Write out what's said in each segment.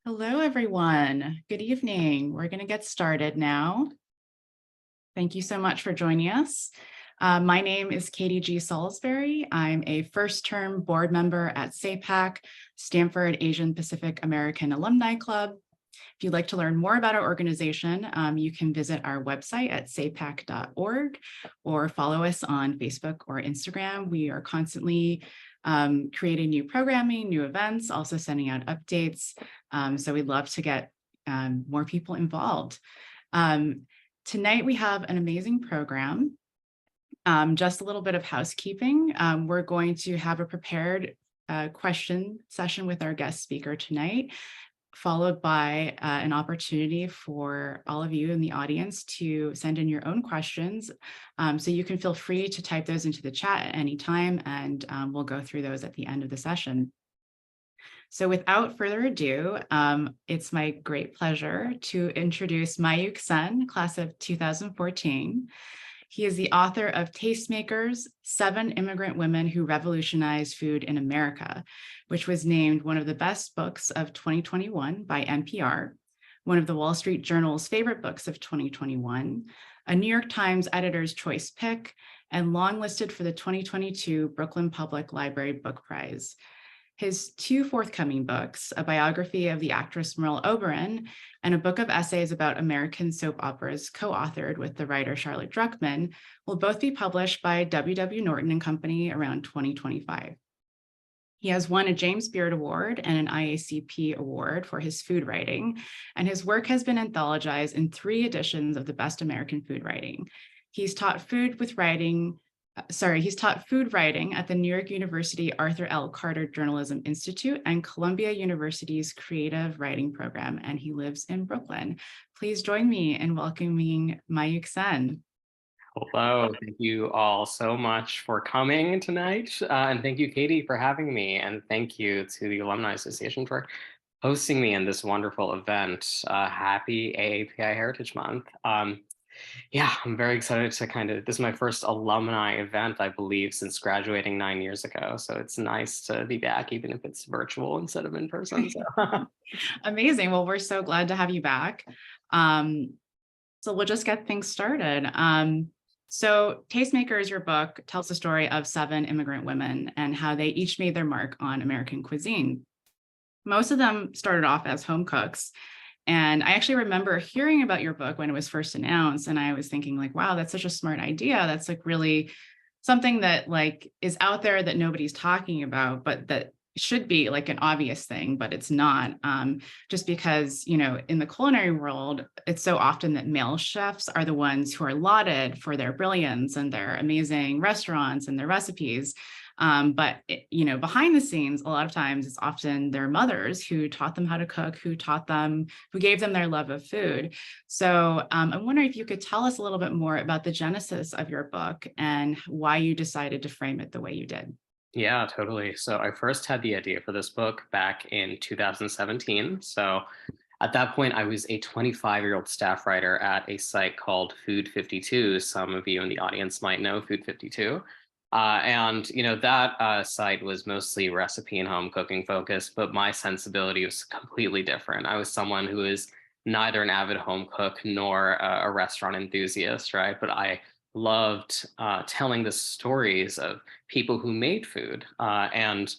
Hello, everyone. Good evening. We're going to get started now. Thank you so much for joining us. My name is Katie Gee Salisbury. I'm a first-term board member at SAPAAC, Stanford Asian Pacific American Alumni Club. If you'd like to learn more about our organization, you can visit our website at sapac.org or follow us on Facebook or Instagram. We are constantly creating new programming, new events, also sending out updates. So we'd love to get more people involved. Tonight we have an amazing program. Just a little bit of housekeeping. We're going to have a prepared question session with our guest speaker tonight, followed by an opportunity for all of you in the audience to send in your own questions. So you can feel free to type those into the chat at any time, and we'll go through those at the end of the session. So without further ado, it's my great pleasure to introduce Mayukh Sen, class of 2014. He is the author of Tastemakers, 7 Immigrant Women Who Revolutionized Food in America, which was named one of the best books of 2021 by NPR, one of the Wall Street Journal's favorite books of 2021, a New York Times Editor's Choice pick, and longlisted for the 2022 Brooklyn Public Library Book Prize. His 2 forthcoming books, a biography of the actress Merle Oberon and a book of essays about American soap operas co-authored with the writer Charlotte Druckmann, will both be published by W.W. Norton and Company around 2025. He has won a James Beard Award and an IACP award for his food writing, and his work has been anthologized in 3 editions of the Best American Food Writing. He's taught food writing at the New York University Arthur L. Carter Journalism Institute and Columbia University's Creative Writing Program, and he lives in Brooklyn. Please join me in welcoming Mayukh Sen. Hello, thank you all so much for coming tonight. And thank you, Katie, for having me. And thank you to the Alumni Association for hosting me in this wonderful event. Happy AAPI Heritage Month. Yeah, I'm very excited to this is my first alumni event, I believe, since graduating 9 years ago. So it's nice to be back, even if it's virtual instead of in person. So. Amazing. Well, we're so glad to have you back. So we'll just get things started. So Tastemakers, your book, tells the story of 7 immigrant women and how they each made their mark on American cuisine. Most of them started off as home cooks. And I actually remember hearing about your book when it was first announced. And I was thinking like, wow, that's such a smart idea. That's like really something that like is out there that nobody's talking about, but that should be like an obvious thing, but it's not. Just because, you know, in the culinary world, it's so often that male chefs are the ones who are lauded for their brilliance and their amazing restaurants and their recipes. But you know, behind the scenes, a lot of times it's often their mothers who taught them how to cook, who gave them their love of food. So I'm wondering if you could tell us a little bit more about the genesis of your book and why you decided to frame it the way you did. Yeah, totally. So I first had the idea for this book back in 2017. So at that point, I was a 25-year-old staff writer at a site called Food 52. Some of you in the audience might know Food 52. And you know that site was mostly recipe and home cooking focused, but my sensibility was completely different. I was someone who is neither an avid home cook nor a restaurant enthusiast, right? But I loved telling the stories of people who made food. And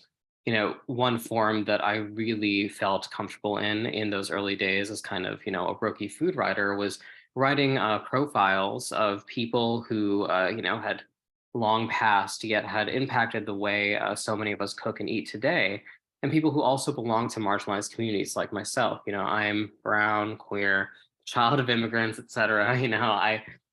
you know, one form that I really felt comfortable in those early days as kind of, you know, a rookie food writer was writing profiles of people who, you know, had long past yet had impacted the way so many of us cook and eat today, and people who also belong to marginalized communities like myself. You know, I'm brown, queer, child of immigrants, etc. You know,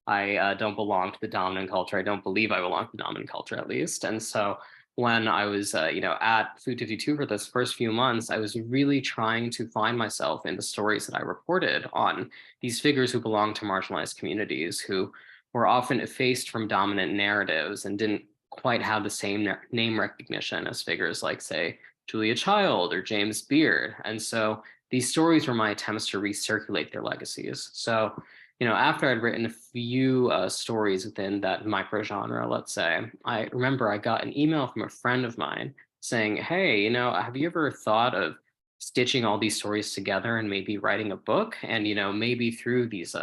I don't belong to the dominant culture. I don't believe I belong to the dominant culture, at least. And so when I was, you know, at Food 52 for this first few months, I was really trying to find myself in the stories that I reported on these figures who belong to marginalized communities, who were often effaced from dominant narratives and didn't quite have the same name recognition as figures like, say, Julia Child or James Beard. And so these stories were my attempts to recirculate their legacies. So, you know, after I'd written a few stories within that micro genre, let's say, I remember I got an email from a friend of mine saying, hey, you know, have you ever thought of stitching all these stories together and maybe writing a book. And, maybe through these,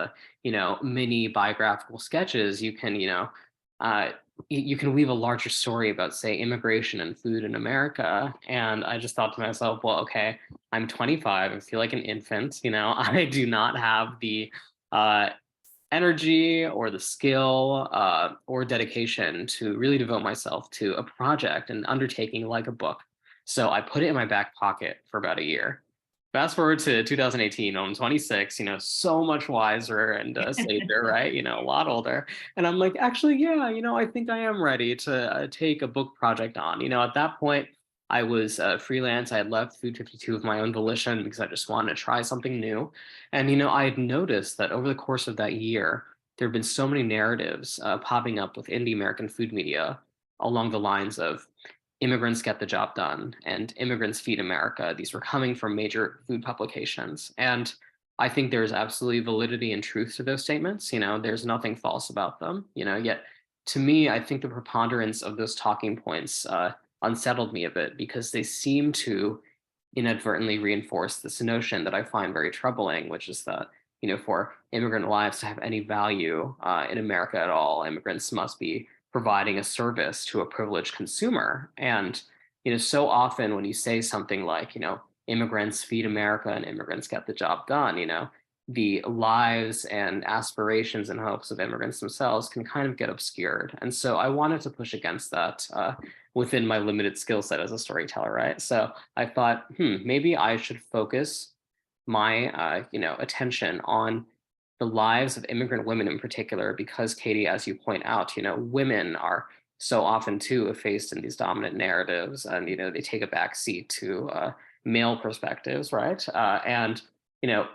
mini biographical sketches, you can, uh, you can weave a larger story about, say, immigration and food in America. And I just thought to myself, well, okay, I'm 25. I feel like an infant. I do not have the uh, energy or the skill or dedication to really devote myself to a project and undertaking like a book. So I put it in my back pocket for about a year. Fast forward to 2018, I'm 26, so much wiser and sager, right? A lot older. And I'm like, actually, yeah, I think I am ready to take a book project on. At that point, I was freelance. I had left Food 52 of my own volition because I just wanted to try something new. And, I had noticed that over the course of that year, there have been so many narratives popping up within the American food media along the lines of immigrants get the job done and immigrants feed America. These were coming from major food publications. And I think there's absolutely validity and truth to those statements. There's nothing false about them, yet to me, I think the preponderance of those talking points unsettled me a bit because they seem to inadvertently reinforce this notion that I find very troubling, which is that, for immigrant lives to have any value in America at all, immigrants must be providing a service to a privileged consumer. And, so often when you say something like, immigrants feed America and immigrants get the job done, the lives and aspirations and hopes of immigrants themselves can kind of get obscured. And so I wanted to push against that within my limited skill set as a storyteller, right? So I thought, maybe I should focus my, attention on the lives of immigrant women in particular, because Katie, as you point out, women are so often too effaced in these dominant narratives, and they take a back seat to male perspectives, right? And you know,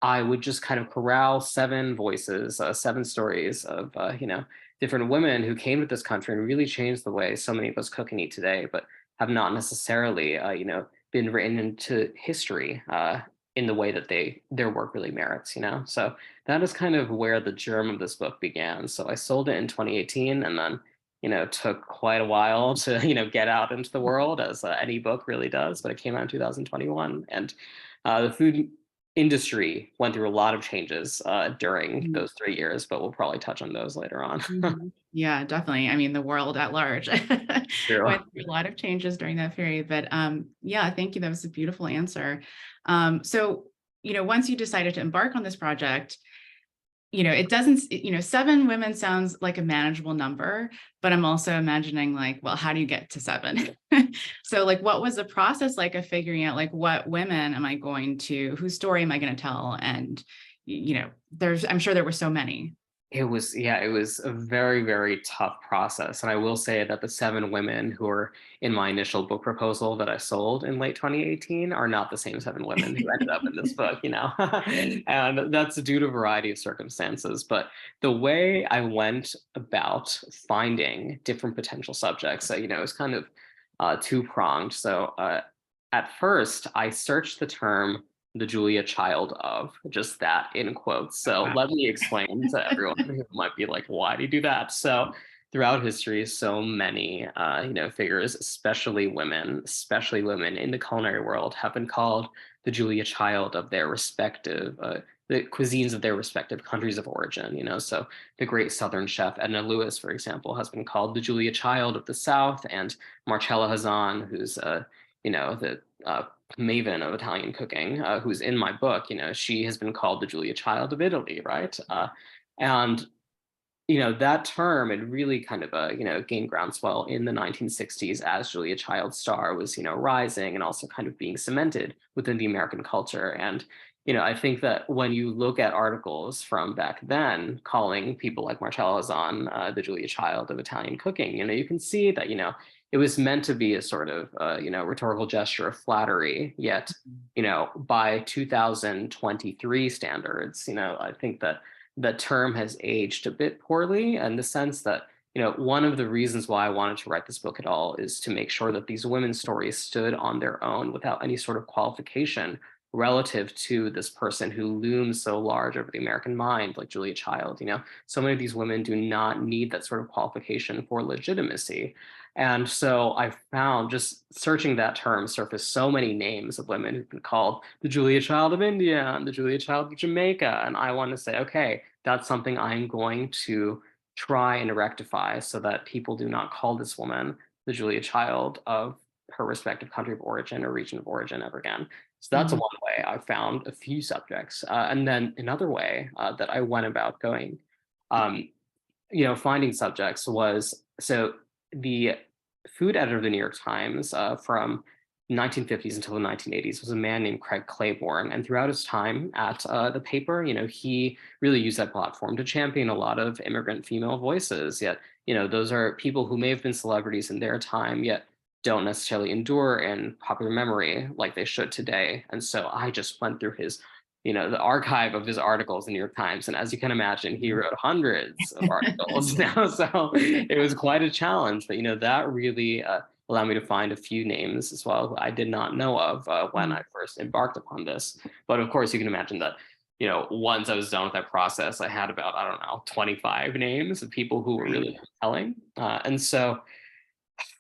I would just kind of corral seven voices, seven stories of different women who came to this country and really changed the way so many of us cook and eat today, but have not necessarily been written into history in the way that their work really merits. So that is kind of where the germ of this book began. So I sold it in 2018, and then took quite a while to get out into the world, as any book really does. But it came out in 2021, and the food industry went through a lot of changes during those 3 years, but we'll probably touch on those later on. Mhm. Yeah, definitely. I mean, the world at large True. went through a lot of changes during that period. But yeah, thank you. That was a beautiful answer. So, once you decided to embark on this project, it doesn't, seven women sounds like a manageable number, but I'm also imagining like, well, how do you get to seven? So like, what was the process like of figuring out like, what women am I going to, whose story am I going to tell? And, I'm sure there were so many. It was a very, very tough process. And I will say that the seven women who were in my initial book proposal that I sold in late 2018 are not the same seven women who ended up in this book, and that's due to a variety of circumstances. But the way I went about finding different potential subjects, is kind of two-pronged. So at first, I searched the term the Julia Child of, just that in quotes. So Wow. let me explain to everyone who might be like, why do you do that? So throughout history, so many, figures, especially women in the culinary world, have been called the Julia Child of their respective, the cuisines of their respective countries of origin. So the great Southern chef Edna Lewis, for example, has been called the Julia Child of the South, and Marcella Hazan, who's the maven of Italian cooking, who's in my book, she has been called the Julia Child of Italy, right? And that term, it really kind of gained groundswell in the 1960s as Julia Child's star was rising and also kind of being cemented within the American culture. And I think that when you look at articles from back then calling people like Marcella Hazan the Julia Child of Italian cooking, you can see that it was meant to be a sort of rhetorical gesture of flattery. Yet by 2023 standards, I think that the term has aged a bit poorly, in the sense that one of the reasons why I wanted to write this book at all is to make sure that these women's stories stood on their own without any sort of qualification relative to this person who looms so large over the American mind, like Julia Child. So many of these women do not need that sort of qualification for legitimacy. And so I found, just searching that term, surfaced so many names of women who've been called the Julia Child of India and the Julia Child of Jamaica. And I want to say, okay, that's something I'm going to try and rectify so that people do not call this woman the Julia Child of her respective country of origin or region of origin ever again. So that's Mhm. one way I found a few subjects. And then another way that I went about going, um, finding subjects was, so the food editor of the New York Times from 1950s until the 1980s was a man named Craig Claiborne. And throughout his time at the paper, he really used that platform to champion a lot of immigrant female voices. Yet, those are people who may have been celebrities in their time, yet don't necessarily endure in popular memory like they should today. And so I just went through the archive of his articles in the New York Times. And as you can imagine, he wrote hundreds of articles now. So it was quite a challenge. But, that really allowed me to find a few names as well I did not know of when Mhm. I first embarked upon this. But of course, you can imagine that, once I was done with that process, I had about, I don't know, 25 names of people who were Right. really compelling. And so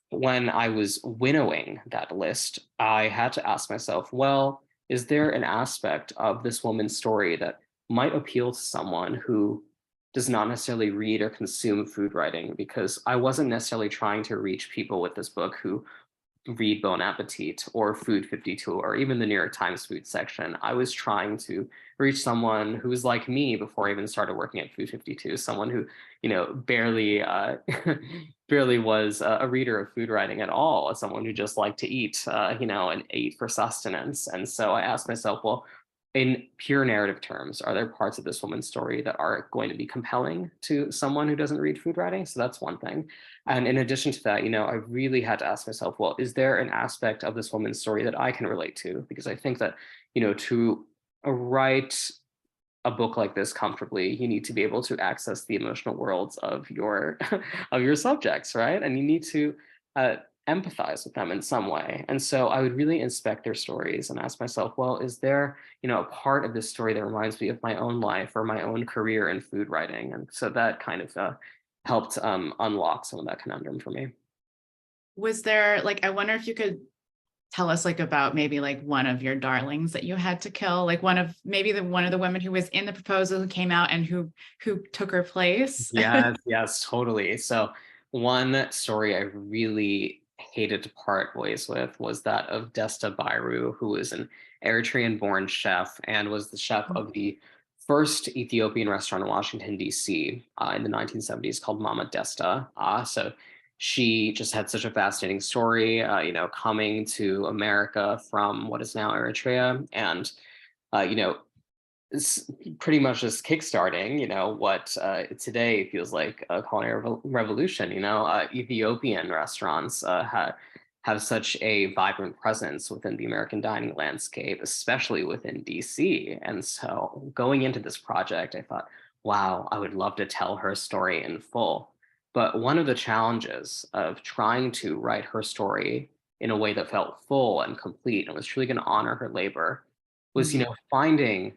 when I was winnowing that list, I had to ask myself, well, is there an aspect of this woman's story that might appeal to someone who does not necessarily read or consume food writing? Because I wasn't necessarily trying to reach people with this book who read Bon Appetit or Food 52 or even the New York Times food section. I was trying to reach someone who was like me before I even started working at Food 52, someone who, barely barely was a reader of food writing at all, as someone who just liked to eat, and ate for sustenance. And so I asked myself, well, in pure narrative terms, are there parts of this woman's story that are going to be compelling to someone who doesn't read food writing? So that's one thing. And in addition to that, I really had to ask myself, well, is there an aspect of this woman's story that I can relate to? Because I think that, to write a book like this comfortably, you need to be able to access the emotional worlds of your of your subjects, right? And you need to uh, empathize with them in some way. And so I would really inspect their stories and ask myself, well, is there, a part of this story that reminds me of my own life or my own career in food writing? And so that kind of helped unlock some of that conundrum for me. Was there like, I wonder if you could tell us like about maybe like one of your darlings that you had to kill, like one of the women who was in the proposal who came out and who took her place. Yes, yes, totally. So one story I really hated to part ways with was that of Desta Bayru, who was an Eritrean-born chef and was the chef of the first Ethiopian restaurant in Washington, D.C. In the 1970s called Mama Desta. So she just had such a fascinating story, coming to America from what is now Eritrea. And, uh, you know, it's pretty much just kickstarting, what today feels like a culinary revolution. Ethiopian restaurants have such a vibrant presence within the American dining landscape, especially within DC. And so going into this project, I thought, wow, I would love to tell her story in full. But one of the challenges of trying to write her story in a way that felt full and complete and was truly going to honor her labor was, Mhm. finding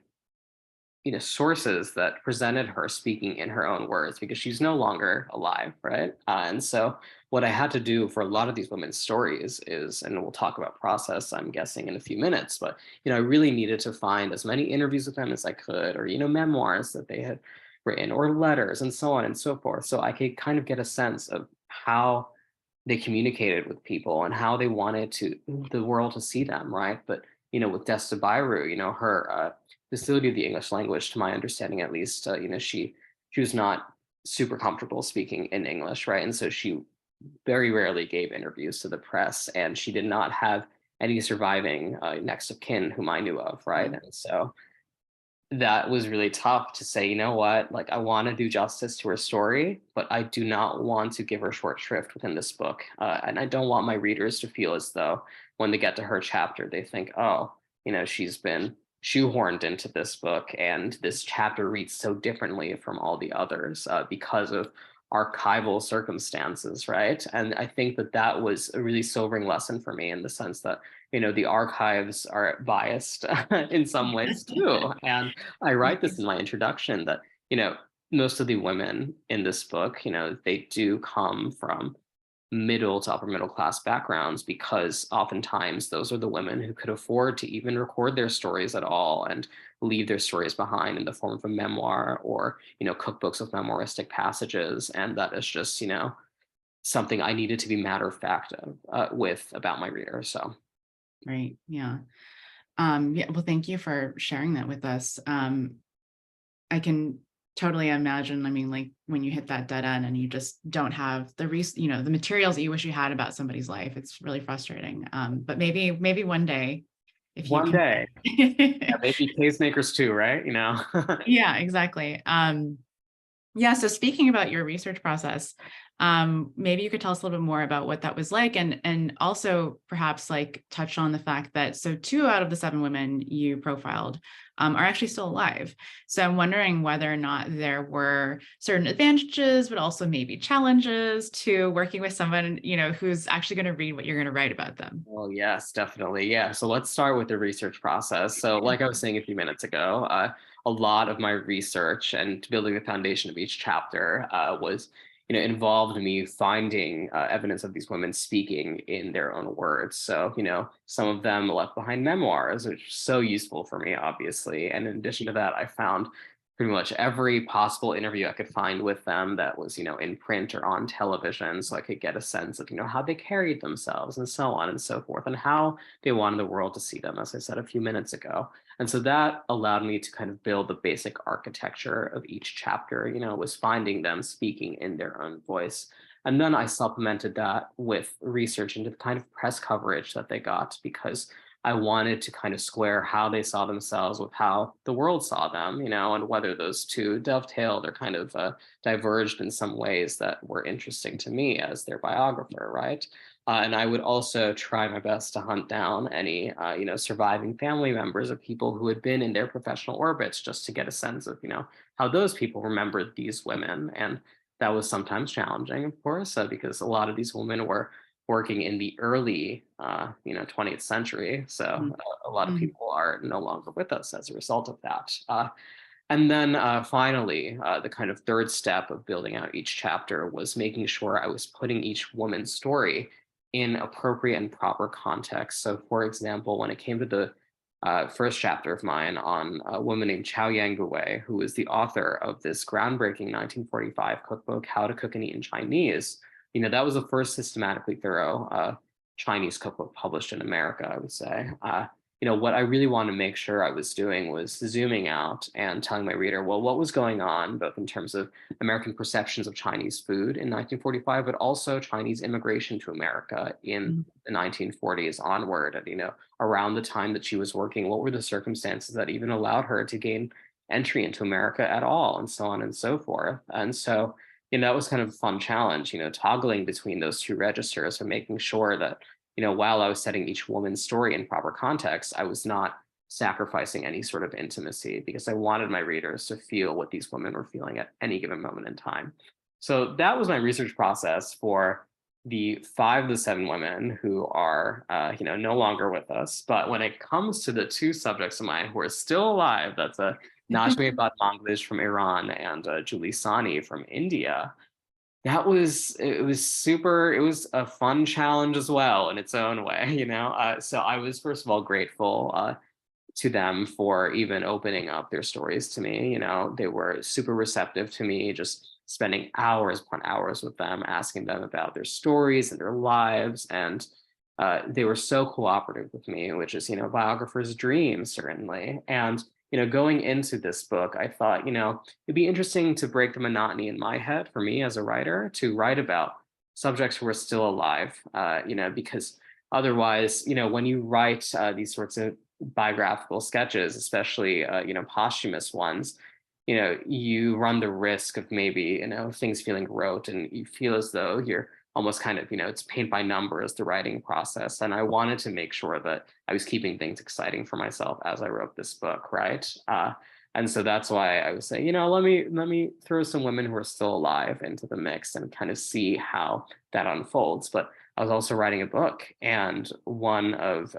sources that presented her speaking in her own words because she's no longer alive, right? And so what I had to do for a lot of these women's stories is, and we'll talk about process, I'm guessing in a few minutes, but I really needed to find as many interviews with them as I could, or memoirs that they had written, or letters, and so on and so forth, so I could kind of get a sense of how they communicated with people and how they wanted the world to see them, right? But with Desta Bayru, her facility of the English language, to my understanding at least, she was not super comfortable speaking in English, right? And so she very rarely gave interviews to the press, and she did not have any surviving next of kin whom I knew of, right? And so that was really tough to say, you know what, like I want to do justice to her story, but I do not want to give her short shrift within this book. And I don't want my readers to feel as though when they get to her chapter, they think, oh, she's been shoehorned into this book and this chapter reads so differently from all the others because of archival circumstances, right? And I think that that was a really sobering lesson for me in the sense that, the archives are biased in some ways too. And I write this in my introduction that, you know, most of the women in this book, they do come from middle to upper middle class backgrounds because oftentimes those are the women who could afford to even record their stories at all and leave their stories behind in the form of a memoir or cookbooks with memoiristic passages. And that is just something I needed to be matter of fact with about my reader. So Right. Yeah. Yeah. Well, thank you for sharing that with us. I can totally imagine. I mean, like when you hit that dead end and you just don't have the materials that you wish you had about somebody's life, it's really frustrating. But maybe one day, if you one day, yeah, can. maybe tastemakers too, right? Yeah, exactly. Yeah. So speaking about your research process, maybe you could tell us a little bit more about what that was like, and also perhaps like touch on the fact that so 2 out of the 7 women you profiled are actually still alive. So I'm wondering whether or not there were certain advantages, but also maybe challenges to working with someone who's actually going to read what you're going to write about them. Oh, yes, definitely. Yeah. So let's start with the research process. So, like I was saying a few minutes ago, a lot of my research and building the foundation of each chapter was, involved me finding evidence of these women speaking in their own words. So, some of them left behind memoirs, which is so useful for me, obviously. And in addition to that, I found pretty much every possible interview I could find with them that was, in print or on television, so I could get a sense of, how they carried themselves and so on and so forth, and how they wanted the world to see them, as I said a few minutes ago. And so that allowed me to kind of build the basic architecture of each chapter, was finding them speaking in their own voice. And then I supplemented that with research into the kind of press coverage that they got, because I wanted to kind of square how they saw themselves with how the world saw them, and whether those two dovetailed or kind of diverged in some ways that were interesting to me as their biographer, right? And I would also try my best to hunt down any, surviving family members of people who had been in their professional orbits, just to get a sense of, how those people remembered these women. And that was sometimes challenging, of course, because a lot of these women were working in the early 20th century. So a lot of Mhm. people are no longer with us as a result of that. And then finally, the kind of third step of building out each chapter was making sure I was putting each woman's story in appropriate and proper context. So, for example, when it came to the first chapter of mine on a woman named Chow Yang Guwei, who was the author of this groundbreaking 1945 cookbook, How to Cook and Eat in Chinese, that was the first systematically thorough Chinese cookbook published in America, I would say. What I really wanted to make sure I was doing was zooming out and telling my reader, well, what was going on, both in terms of American perceptions of Chinese food in 1945, but also Chinese immigration to America in Mhm. the 1940s onward. And, around the time that she was working, what were the circumstances that even allowed her to gain entry into America at all, and so on and so forth. And so, that was kind of a fun challenge, toggling between those two registers and making sure that, while I was setting each woman's story in proper context, I was not sacrificing any sort of intimacy, because I wanted my readers to feel what these women were feeling at any given moment in time. So that was my research process for the 5 of the 7 women who are, no longer with us. But when it comes to the 2 subjects of mine who are still alive, that's a Najmi Badmanglish from Iran and Julie Sani from India. It was a fun challenge as well in its own way, So I was, first of all, grateful to them for even opening up their stories to me. They were super receptive to me, just spending hours upon hours with them, asking them about their stories and their lives. And they were so cooperative with me, which is, biographer's dream, certainly. And, going into this book, I thought, it'd be interesting to break the monotony in my head for me as a writer to write about subjects who are still alive, because otherwise, when you write these sorts of biographical sketches, especially posthumous ones, you run the risk of maybe things feeling rote, and you feel as though you're almost kind of it's paint by numbers, the writing process. And I wanted to make sure that I was keeping things exciting for myself as I wrote this book, right? And so that's why I was saying, let me throw some women who are still alive into the mix and kind of see how that unfolds. But I was also writing a book, and one of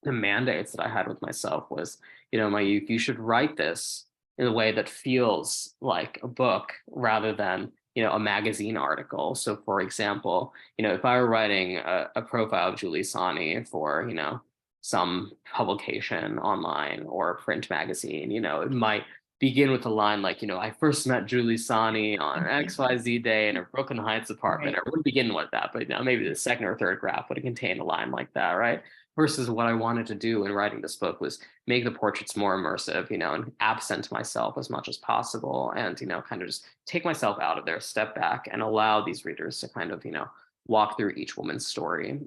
the mandates that I had with myself was, Mayukh, you should write this in a way that feels like a book rather than, a magazine article. So for example, if I were writing a profile of Julie Sani for, some publication online or a print magazine, it might begin with a line like, I first met Julie Sani on XYZ day in a Brooklyn Heights apartment. Right. Or it wouldn't begin with that, but maybe the second or third graph would have contained a line like that, right? Versus what I wanted to do in writing this book was make the portraits more immersive, and absent myself as much as possible, and kind of just take myself out of there, step back, and allow these readers to kind of walk through each woman's story,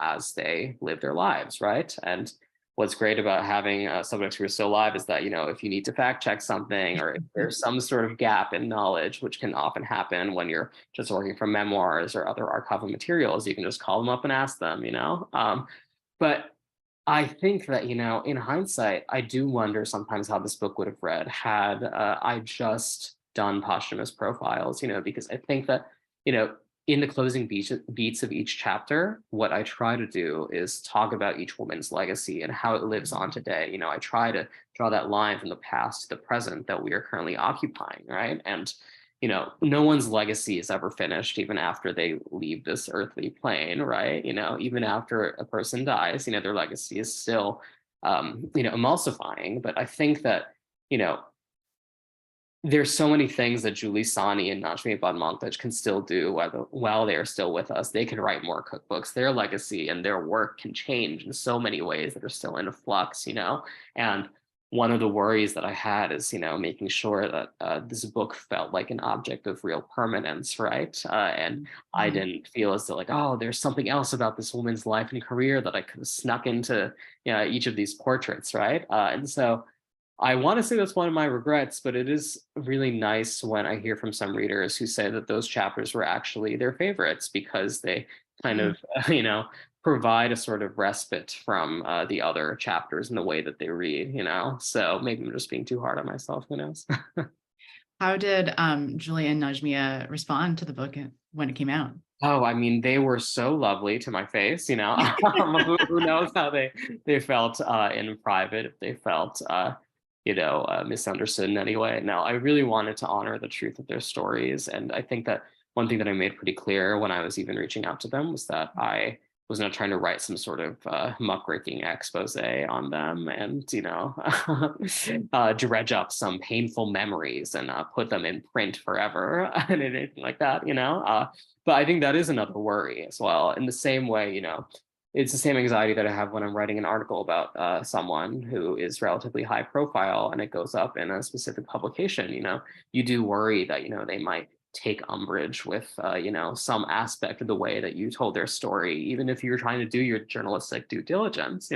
as they live their lives, right? And what's great about having subjects who are still alive is that if you need to fact check something, or if there's some sort of gap in knowledge, which can often happen when you're just working from memoirs or other archival materials, you can just call them up and ask them. But I think that, in hindsight, I do wonder sometimes how this book would have read had I just done posthumous profiles, because I think that, in the closing beats of each chapter, what I try to do is talk about each woman's legacy and how it lives on today. I try to draw that line from the past to the present that we are currently occupying, right? And no one's legacy is ever finished, even after they leave this earthly plane, right? Even after a person dies, their legacy is still, emulsifying. But I think that, there's so many things that Julie Sani and Najmi Badmontaj can still do while they are still with us. They can write more cookbooks. Their legacy and their work can change in so many ways that are still in a flux, and one of the worries that I had is, making sure that this book felt like an object of real permanence, right? And I didn't feel as though like, oh, there's something else about this woman's life and career that I could have snuck into each of these portraits, right? And so I want to say that's one of my regrets, but it is really nice when I hear from some readers who say that those chapters were actually their favorites because they kind of, provide a sort of respite from the other chapters in the way that they read, So maybe I'm just being too hard on myself, who knows? How did Julia and Najmia respond to the book when it came out? Oh, I mean, they were so lovely to my face, who knows how they felt in private, if they felt misunderstood in any way. No, I really wanted to honor the truth of their stories. And I think that one thing that I made pretty clear when I was even reaching out to them was that I was not trying to write some sort of muckraking expose on them and, dredge up some painful memories and put them in print forever and anything like that, But I think that is another worry as well. In the same way, it's the same anxiety that I have when I'm writing an article about someone who is relatively high profile and it goes up in a specific publication. You do worry that, they might take umbrage with, some aspect of the way that you told their story, even if you're trying to do your journalistic due diligence,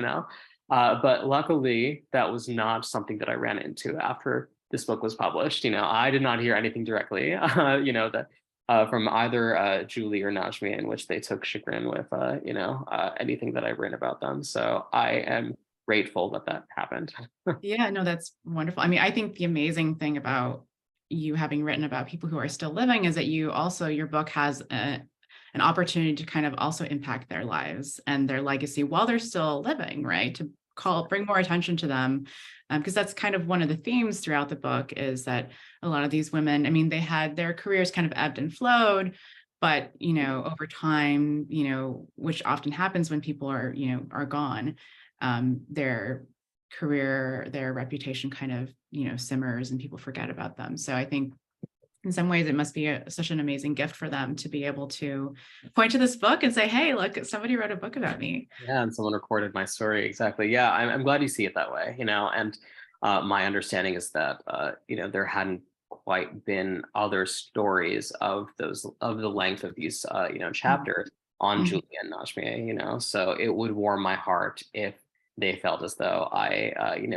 But luckily, that was not something that I ran into after this book was published. I did not hear anything directly, that from either Julie or Najmi, in which they took chagrin with, anything that I've written about them. So I am grateful that that happened. Yeah, no, that's wonderful. I mean, I think the amazing thing about you having written about people who are still living is that your book has an opportunity to kind of also impact their lives and their legacy while they're still living, right? To bring more attention to them. Because that's kind of one of the themes throughout the book is that a lot of these women, I mean, they had their careers kind of ebbed and flowed, but, over time, which often happens when people are gone, their career, their reputation kind of, simmers and people forget about them. So I think in some ways it must be such an amazing gift for them to be able to point to this book and say, hey, look, somebody wrote a book about me. Yeah, and someone recorded my story. Exactly. Yeah, I'm glad you see it that way, and my understanding is that, there hadn't quite been other stories of the length of these, chapters on Mhm. Julia and Najmi, so it would warm my heart if they felt as though I,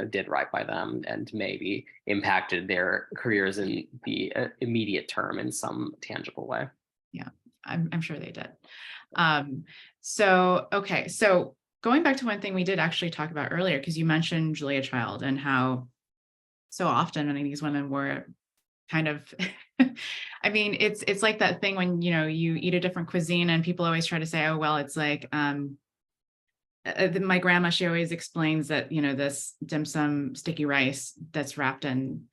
did right by them and maybe impacted their careers in the immediate term in some tangible way. Yeah, I'm sure they did. Okay. So going back to one thing we did actually talk about earlier, because you mentioned Julia Child and how so often many of these women were kind of I mean, it's like that thing when, you know, you eat a different cuisine and people always try to say, oh, well, it's like my grandma, she always explains that, you know, this dim sum sticky rice that's wrapped in,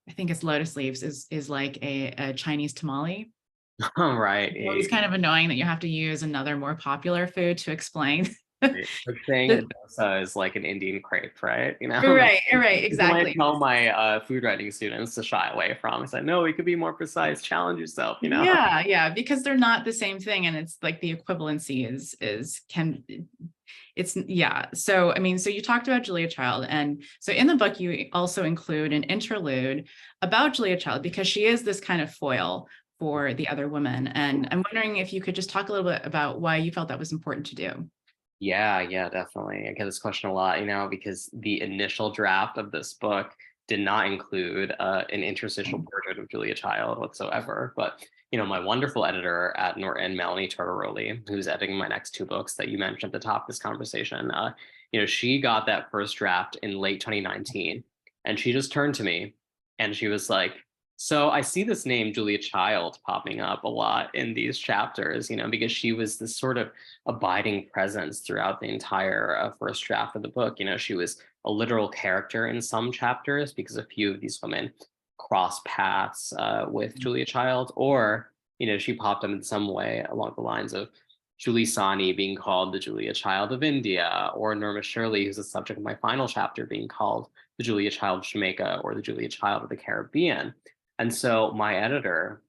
I think it's lotus leaves, is like a Chinese tamale. Right. It's always kind of annoying that you have to use another more popular food to explain. Right. Like saying The- dosa is like an Indian crepe, right? You know, right, something I exactly. tell my food writing students to shy away from. It's like, no, we could be more precise, challenge yourself, you know? Yeah, because they're not the same thing, and it's like the equivalency is can it's yeah. So I mean, so you talked about Julia Child, and so in the book you also include an interlude about Julia Child because she is this kind of foil for the other women, and I'm wondering if you could just talk a little bit about why you felt that was important to do. Yeah, definitely. I get this question a lot, you know, because the initial draft of this book did not include an interstitial portrait of Julia Child whatsoever. But, you know, my wonderful editor at Norton, Melanie Tortoroli, who's editing my next two books that you mentioned at the top of this conversation, you know, she got that first draft in late 2019. And she just turned to me and she was like, so I see this name, Julia Child, popping up a lot in these chapters, you know, because she was this sort of abiding presence throughout the entire first draft of the book. You know, she was a literal character in some chapters because a few of these women cross paths with Julia Child, or, you know, she popped up in some way along the lines of Julie Sani being called the Julia Child of India, or Norma Shirley, who's the subject of my final chapter, being called the Julia Child of Jamaica or the Julia Child of the Caribbean. And so my editor,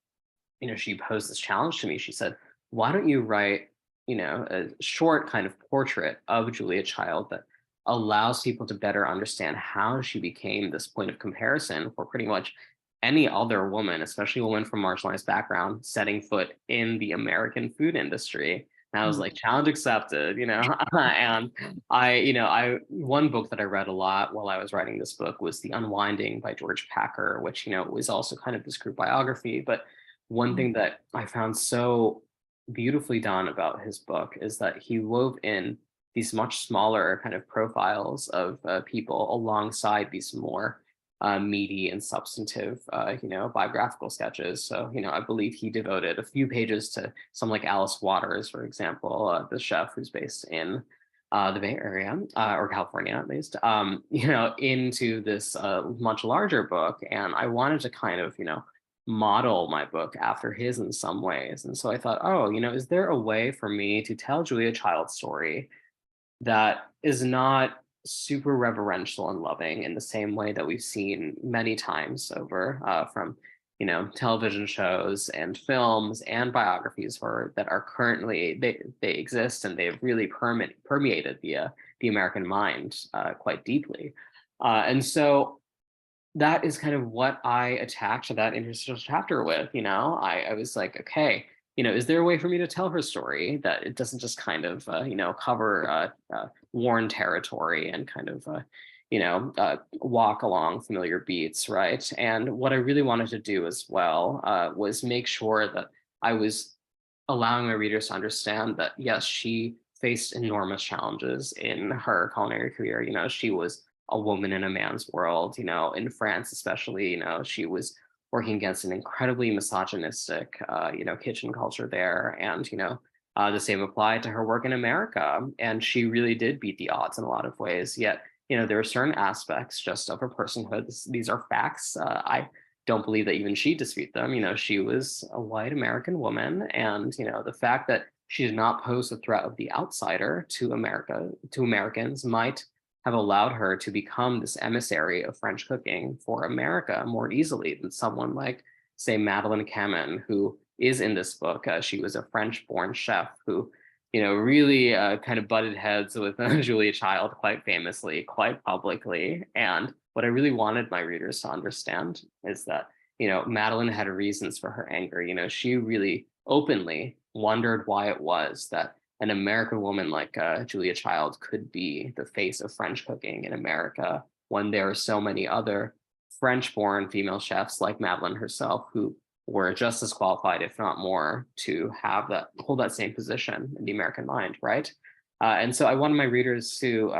you know, she posed this challenge to me. She said, why don't you write, you know, a short kind of portrait of Julia Child that allows people to better understand how she became this point of comparison for pretty much any other woman, especially a woman from marginalized background, setting foot in the American food industry. And I was like, challenge accepted, you know. And one book that I read a lot while I was writing this book was The Unwinding by George Packer, which, you know, was also kind of this group biography. But one thing that I found so beautifully done about his book is that he wove in these much smaller kind of profiles of people alongside these more meaty and substantive, you know, biographical sketches. So, you know, I believe he devoted a few pages to someone like Alice Waters, for example, the chef who's based in the Bay Area or California, at least, you know, into this much larger book. And I wanted to kind of, you know, model my book after his in some ways. And so I thought, oh, you know, is there a way for me to tell Julia Child's story that is not super reverential and loving in the same way that we've seen many times over from, you know, television shows and films and biographies for that are currently they exist and they've really permeated the American mind quite deeply. And so that is kind of what I attacked that interstitial chapter with. You know, I was like, okay, you know, is there a way for me to tell her story that it doesn't just kind of, you know, cover worn territory and kind of, you know, walk along familiar beats, right? And what I really wanted to do as well was make sure that I was allowing my readers to understand that, yes, she faced enormous challenges in her culinary career. You know, she was a woman in a man's world, you know, in France, especially, you know, she was working against an incredibly misogynistic, you know, kitchen culture there. And, you know, the same applied to her work in America. And she really did beat the odds in a lot of ways. Yet, you know, there are certain aspects just of her personhood. These are facts. I don't believe that even she dispute them. You know, she was a white American woman. And, you know, the fact that she did not pose the threat of the outsider to America, to Americans, might have allowed her to become this emissary of French cooking for America more easily than someone like, say, Madeleine Camin, who is in this book. She was a French-born chef who, you know, really kind of butted heads with Julia Child quite famously, quite publicly. And what I really wanted my readers to understand is that, you know, Madeleine had reasons for her anger. You know, she really openly wondered why it was that an American woman like Julia Child could be the face of French cooking in America when there are so many other French-born female chefs like Madeleine herself who were just as qualified, if not more, to have that hold that same position in the American mind, right? And so I wanted my readers to,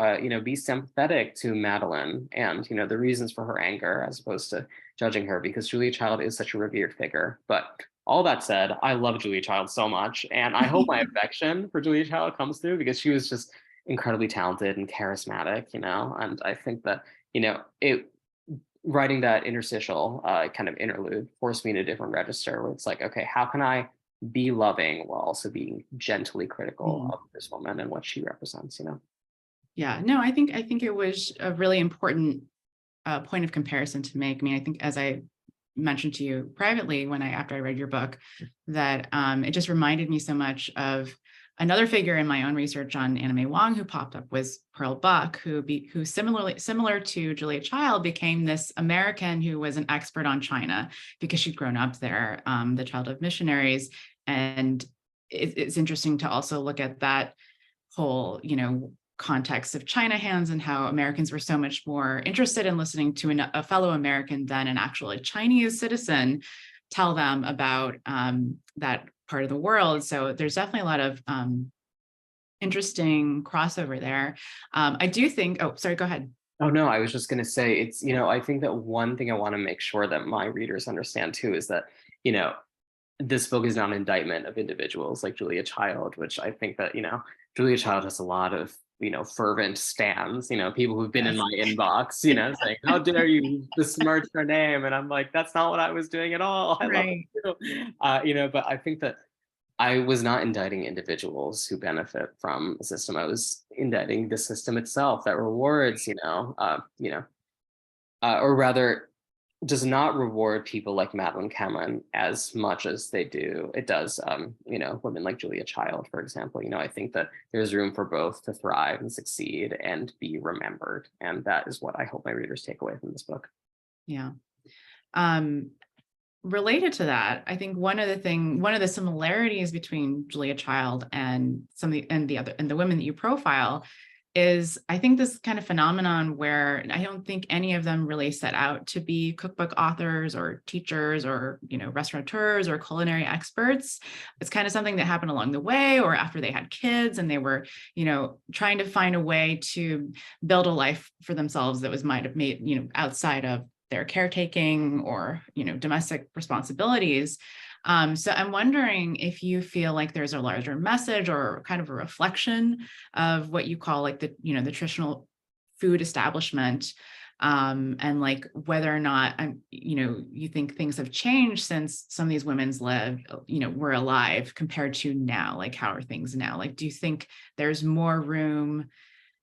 be sympathetic to Madeline and, the reasons for her anger as opposed to judging her, because Julia Child is such a revered figure. But all that said, I love Julia Child so much. And I hope my affection for Julia Child comes through because she was just incredibly talented and charismatic, and I think that, it writing that interstitial kind of interlude forced me in a different register where it's like, okay, how can I be loving while also being gently critical Mhm. of this woman and what she represents. Yeah, no, I think it was a really important point of comparison to make. I mean, I think as I mentioned to you privately after I read your book, that it just reminded me so much of another figure in my own research on Anna May Wong who popped up was Pearl Buck, who similar to Julia Child became this American who was an expert on China because she'd grown up there, the child of missionaries. And it's interesting to also look at that whole, context of China hands and how Americans were so much more interested in listening to a fellow American than an actual Chinese citizen tell them about that part of the world. So there's definitely a lot of interesting crossover there. I do think, oh, sorry, go ahead. Oh no, I was just going to say I think that one thing I want to make sure that my readers understand too is that, you know, this book is not an indictment of individuals like Julia Child, which I think that, Julia Child has a lot of, fervent stands, people who've been in Yes. my inbox, saying, how dare you besmirch her name? And I'm like, that's not what I was doing at all. I love Right. it too. But I think that I was not indicting individuals who benefit from the system. I was indicting the system itself that rewards, or rather does not reward people like Madeline Cameron as much as it does, women like Julia Child, for example. I think that there's room for both to thrive and succeed and be remembered. And that is what I hope my readers take away from this book. Yeah. Um, Related to that, I think one of the similarities between Julia Child and the women that you profile is, I think, this kind of phenomenon where I don't think any of them really set out to be cookbook authors or teachers or, restaurateurs or culinary experts. It's kind of something that happened along the way or after they had kids and they were, trying to find a way to build a life for themselves that might have made, outside of their caretaking or, domestic responsibilities. So I'm wondering if you feel like there's a larger message or kind of a reflection of what you call like the traditional food establishment, and like whether or not you think things have changed since some of these women's were alive compared to now. Like, how are things now? Like, do you think there's more room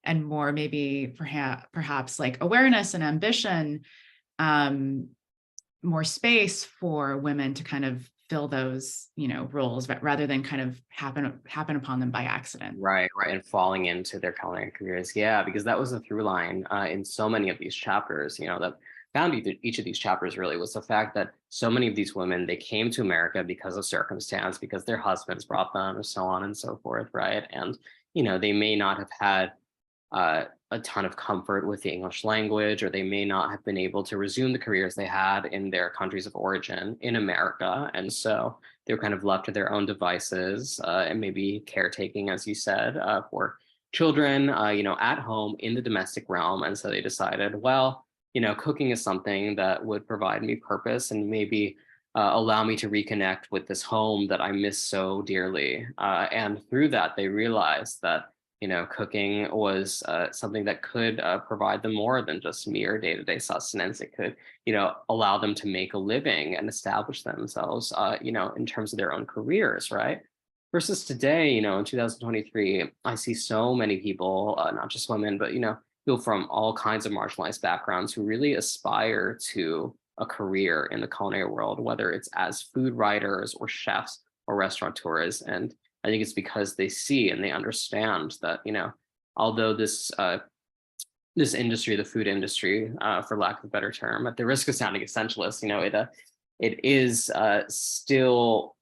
and more maybe perhaps like awareness and ambition, um, more space for women to kind of fill those, roles, but rather than kind of happen upon them by accident? Right, right, and falling into their culinary careers. Yeah, because that was a through line in so many of these chapters. That found each of these chapters really was the fact that so many of these women, they came to America because of circumstance, because their husbands brought them, or so on and so forth, right? And they may not have had a ton of comfort with the English language, or they may not have been able to resume the careers they had in their countries of origin in America. And so they were kind of left to their own devices and maybe caretaking, as you said, for children, at home in the domestic realm. And so they decided, well, cooking is something that would provide me purpose and maybe allow me to reconnect with this home that I miss so dearly. And through that, they realized that cooking was something that could provide them more than just mere day-to-day sustenance. It could, allow them to make a living and establish themselves, in terms of their own careers, right? Versus today, in 2023, I see so many people, not just women, but, people from all kinds of marginalized backgrounds who really aspire to a career in the culinary world, whether it's as food writers or chefs or restaurateurs. And I think it's because they see and they understand that, although this industry, the food industry, for lack of a better term, at the risk of sounding essentialist, it is still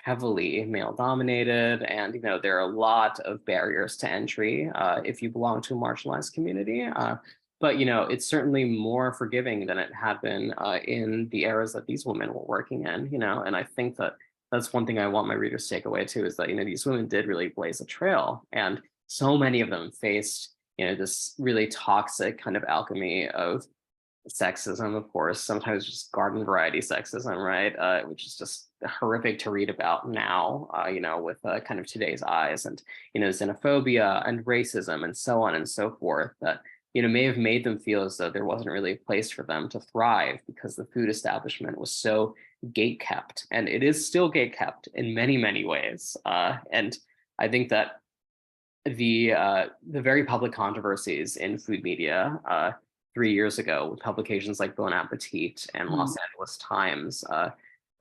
heavily male dominated, and there are a lot of barriers to entry if you belong to a marginalized community. But it's certainly more forgiving than it had been in the eras that these women were working in. And I think that that's one thing I want my readers to take away too, is that these women did really blaze a trail, and so many of them faced, this really toxic kind of alchemy of sexism, of course, sometimes just garden variety sexism, right? Which is just horrific to read about now, with kind of today's eyes, and, xenophobia and racism and so on and so forth that, may have made them feel as though there wasn't really a place for them to thrive because the food establishment was so gate kept. And it is still gate kept in many, many ways. And I think that the very public controversies in food media 3 years ago with publications like Bon Appetit and Mm. Los Angeles Times,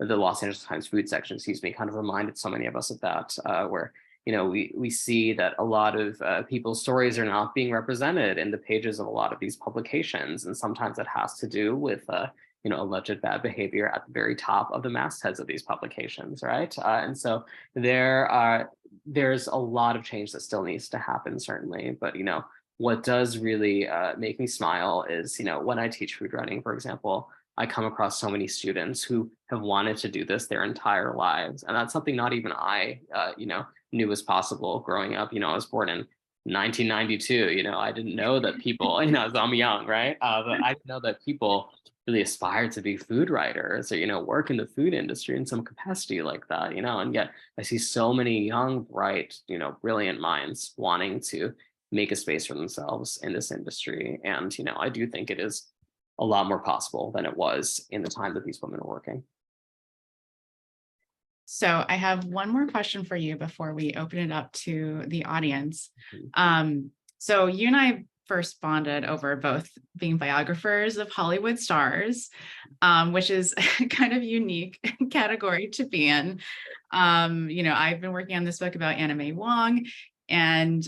the Los Angeles Times food section, excuse me, kind of reminded so many of us of that, where we see that a lot of people's stories are not being represented in the pages of a lot of these publications, and sometimes it has to do with alleged bad behavior at the very top of the mastheads of these publications, right? And so there's a lot of change that still needs to happen, certainly. But what does really make me smile is when I teach food writing, for example, I come across so many students who have wanted to do this their entire lives, and that's something not even I knew was possible growing up. I was born in 1992. I didn't know that people, I'm young, right? But I didn't know that people really aspire to be food writers or work in the food industry in some capacity like that. And yet I see so many young, bright, brilliant minds wanting to make a space for themselves in this industry. And I do think it is a lot more possible than it was in the time that these women were working. So I have one more question for you before we open it up to the audience. So you and I first bonded over both being biographers of Hollywood stars, which is kind of unique category to be in. I've been working on this book about Anna May Wong, and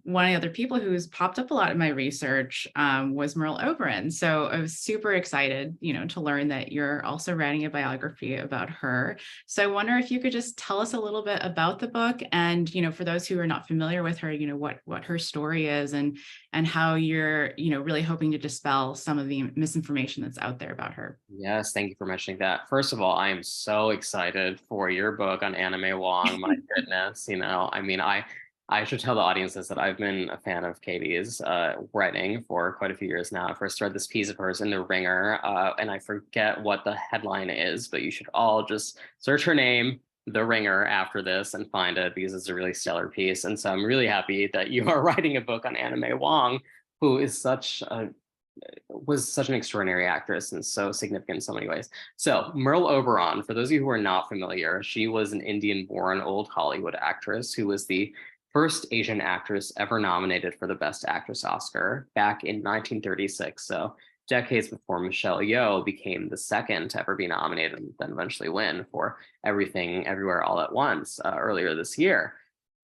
one of the other people who's popped up a lot in my research was Merle Oberon. So I was super excited, to learn that you're also writing a biography about her. So I wonder if you could just tell us a little bit about the book, and for those who are not familiar with her, what her story is, and how you're really hoping to dispel some of the misinformation that's out there about her. Yes, thank you for mentioning that. First of all, I am so excited for your book on Anna May Wong. My goodness, I should tell the audiences that I've been a fan of Katie's writing for quite a few years now. I first read this piece of hers in The Ringer, and I forget what the headline is, but you should all just search her name, The Ringer, after this and find it, because it's a really stellar piece. And so I'm really happy that you are writing a book on Anna May Wong, who is was such an extraordinary actress and so significant in so many ways. So Merle Oberon, for those of you who are not familiar, she was an Indian-born old Hollywood actress who was the first Asian actress ever nominated for the Best Actress Oscar back in 1936. So decades before Michelle Yeoh became the second to ever be nominated and then eventually win for Everything, Everywhere, All at Once earlier this year.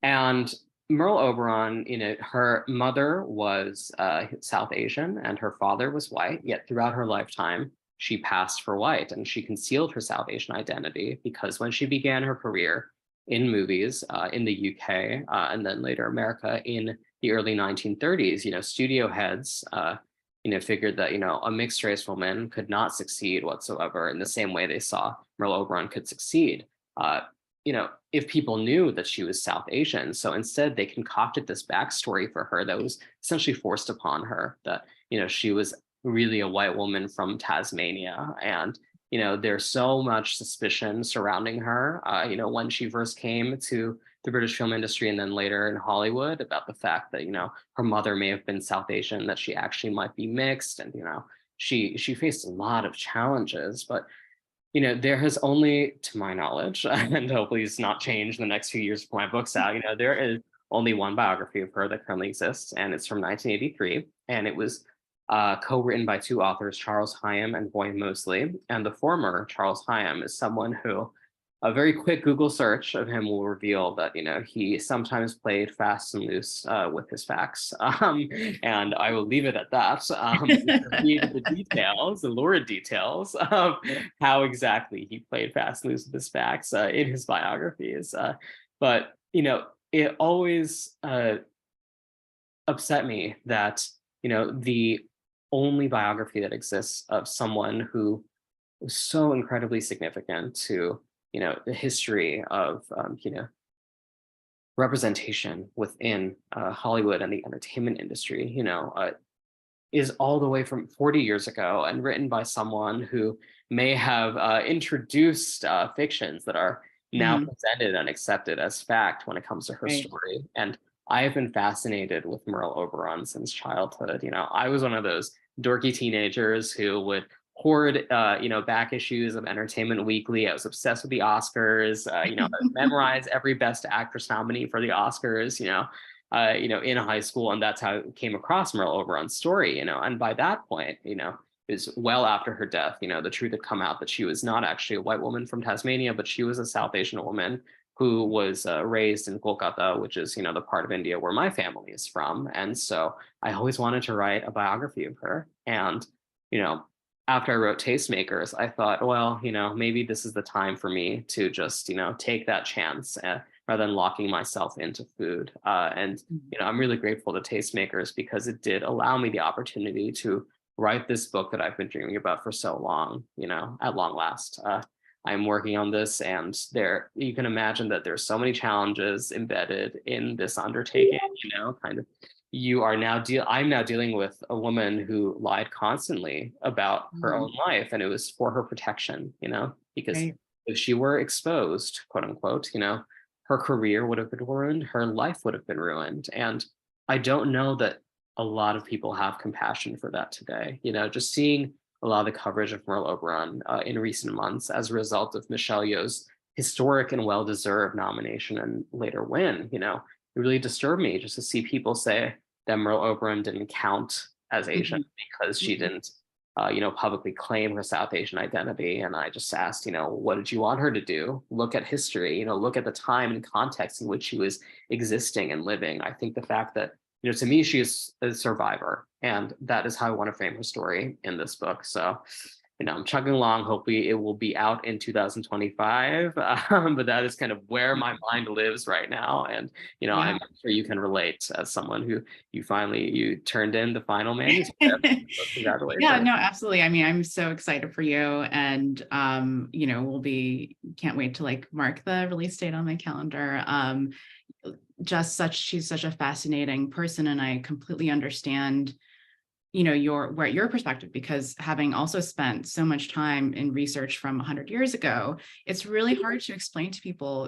And Merle Oberon, her mother was South Asian and her father was white, yet throughout her lifetime, she passed for white, and she concealed her South Asian identity because when she began her career in movies in the UK and then later America in the early 1930s, studio heads, figured that, a mixed race woman could not succeed whatsoever in the same way they saw Merle Oberon could succeed. If people knew that she was South Asian. So instead, they concocted this backstory for her that was essentially forced upon her, that, she was really a white woman from Tasmania. And, there's so much suspicion surrounding her, when she first came to the British film industry and then later in Hollywood about the fact that, her mother may have been South Asian, that she actually might be mixed. And, she faced a lot of challenges, but there has only, to my knowledge, and hopefully it's not changed in the next few years before my book's out, there is only one biography of her that currently exists, and it's from 1983, and it was co-written by two authors, Charles Hyam and Roy Mosley. And the former, Charles Hyam, is someone who a very quick Google search of him will reveal that, he sometimes played fast and loose with his facts. And I will leave it at that. Read the details, the lurid details of how exactly he played fast and loose with his facts in his biographies. But, it always upset me that, the only biography that exists of someone who was so incredibly significant to the history of representation within Hollywood and the entertainment industry, is all the way from 40 years ago and written by someone who may have introduced fictions that are now Mhm. presented and accepted as fact when it comes to her Right. story. And I have been fascinated with Merle Oberon since childhood. I was one of those dorky teenagers who would hoard, back issues of Entertainment Weekly. I was obsessed with the Oscars. I memorized every Best Actress nominee for the Oscars. In high school, and that's how I came across Merle Oberon's story. And by that point, it was well after her death. The truth had come out that she was not actually a white woman from Tasmania, but she was a South Asian woman who was raised in Kolkata, which is, the part of India where my family is from. And so I always wanted to write a biography of her. And, you know, after I wrote Tastemakers, I thought, well, maybe this is the time for me to just, take that chance rather than locking myself into food. And I'm really grateful to Tastemakers because it did allow me the opportunity to write this book that I've been dreaming about for so long, at long last. I'm working on this, and you can imagine that there's so many challenges embedded in this undertaking, kind of I'm now dealing with a woman who lied constantly about her Mhm. own life, and it was for her protection, because Right. if she were exposed, quote unquote, her career would have been ruined, her life would have been ruined. And I don't know that a lot of people have compassion for that today. Just seeing a lot of the coverage of Merle Oberon in recent months as a result of Michelle Yeoh's historic and well-deserved nomination and later win, it really disturbed me just to see people say that Merle Oberon didn't count as Asian Mhm. because she Mhm. didn't publicly claim her South Asian identity. And I just asked, what did you want her to do? Look at history, look at the time and context in which she was existing and living. I think the fact that, to me, she is a survivor. And that is how I want to frame her story in this book. So, I'm chugging along. Hopefully it will be out in 2025. But that is kind of where my mind lives right now. And, Yeah. I'm sure you can relate as someone who you turned in the final manuscript. So Yeah, congratulations. no, absolutely. I mean, I'm so excited for you, and can't wait to like mark the release date on my calendar. She's such a fascinating person, and I completely understand your perspective, because having also spent so much time in research from 100 years ago, it's really hard to explain to people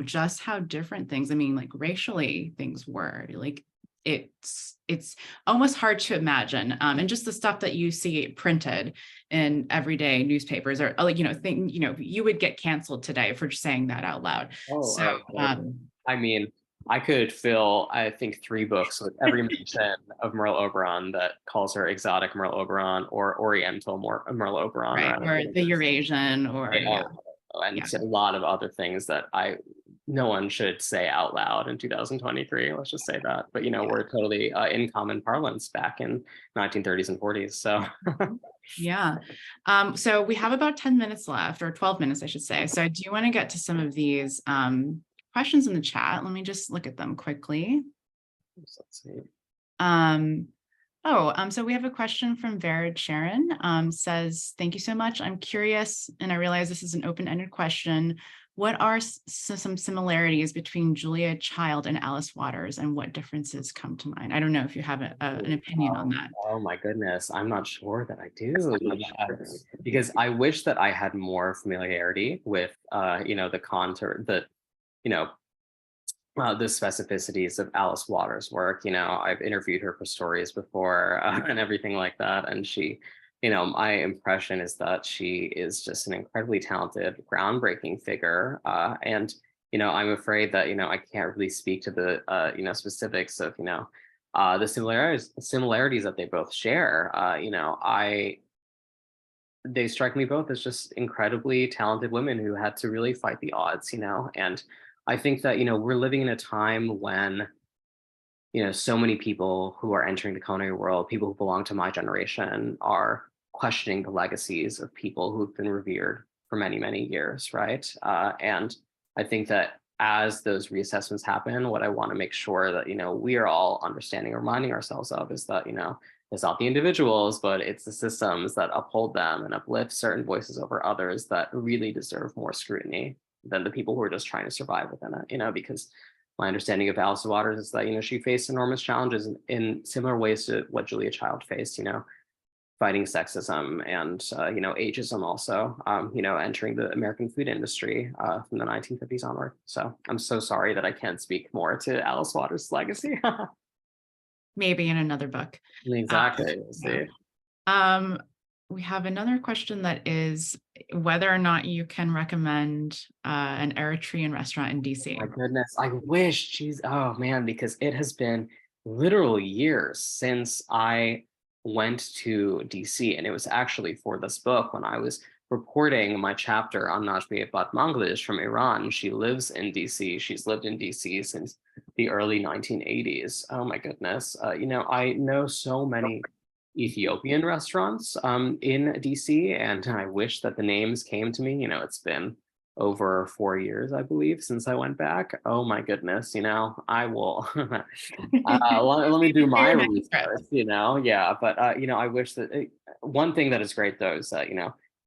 just how different things, I mean, like racially things were. Like it's almost hard to imagine, and just the stuff that you see printed in everyday newspapers, or like you would get canceled today for saying that out loud. Oh, So totally. I mean, I could fill, I think, 3 books with every mention of Merle Oberon that calls her exotic Merle Oberon or Oriental Merle Oberon, right, right? or the Eurasian, or yeah. And Yeah. a lot of other things that no one should say out loud in 2023. Let's just say that. But we're totally in common parlance back in 1930s and 40s. So Yeah. So we have about 10 minutes left, or 12 minutes, I should say. So do you want to get to some of these questions in the chat? Let me just look at them quickly. let's see. Um, so we have a question from Vered Sharon, says, thank you so much. I'm curious, and I realize this is an open-ended question. What are some similarities between Julia Child and Alice Waters, and what differences come to mind? I don't know if you have an opinion on that. Oh my goodness, I'm not sure that I do. Because I wish that I had more familiarity with, the contour, you know, the specificities of Alice Waters' work. I've interviewed her for stories before and everything like that. And she, my impression is that she is just an incredibly talented, groundbreaking figure. And, I'm afraid that, I can't really speak to the, specifics of, the similarities that they both share. They strike me both as just incredibly talented women who had to really fight the odds, and I think that, we're living in a time when, so many people who are entering the culinary world, people who belong to my generation, are questioning the legacies of people who've been revered for many, many years, right? And I think that as those reassessments happen, what I want to make sure that, we are all understanding, reminding ourselves of is that, it's not the individuals, but it's the systems that uphold them and uplift certain voices over others that really deserve more scrutiny than the people who are just trying to survive within it, because my understanding of Alice Waters is that, she faced enormous challenges in similar ways to what Julia Child faced, fighting sexism and, ageism also, entering the American food industry from the 1950s onward. So I'm so sorry that I can't speak more to Alice Waters' legacy. Maybe in another book. Exactly. We'll Yeah. see. We have another question that is whether or not you can recommend an Eritrean restaurant in DC. My goodness, I wish, geez, oh man, because it has been literal years since I went to DC, and it was actually for this book when I was reporting my chapter on Najmi Batmanglis from Iran. She lives in DC. She's lived in DC since the early 1980s. Oh my goodness. I know so many Ethiopian restaurants in DC, and I wish that the names came to me. It's been over 4 years, I believe, since I went back. Oh my goodness, I will let me do my research, yeah. But I wish that one thing that is great though is that,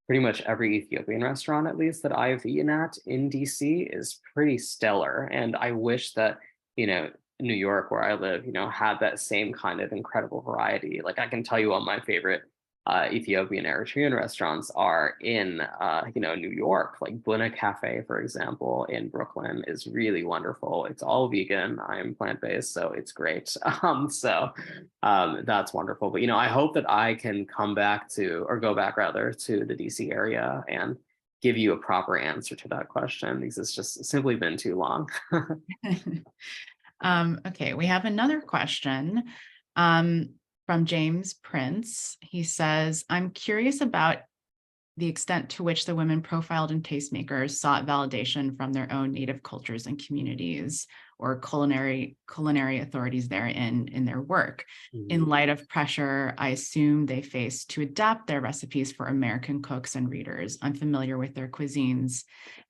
pretty much every Ethiopian restaurant, at least that I've eaten at in DC, is pretty stellar. And I wish that, New York, where I live, had that same kind of incredible variety. Like I can tell you all my favorite Ethiopian Eritrean restaurants are in, New York, like Buna Cafe, for example, in Brooklyn is really wonderful. It's all vegan. I'm plant-based, so it's great. That's wonderful. But, I hope that I can come back to, or go back rather, to the DC area and give you a proper answer to that question, because it's just simply been too long. Okay, we have another question from James Prince. He says, I'm curious about the extent to which the women profiled in Tastemakers sought validation from their own native cultures and communities or culinary authorities there in their work. In light of pressure, I assume they face to adapt their recipes for American cooks and readers unfamiliar with their cuisines,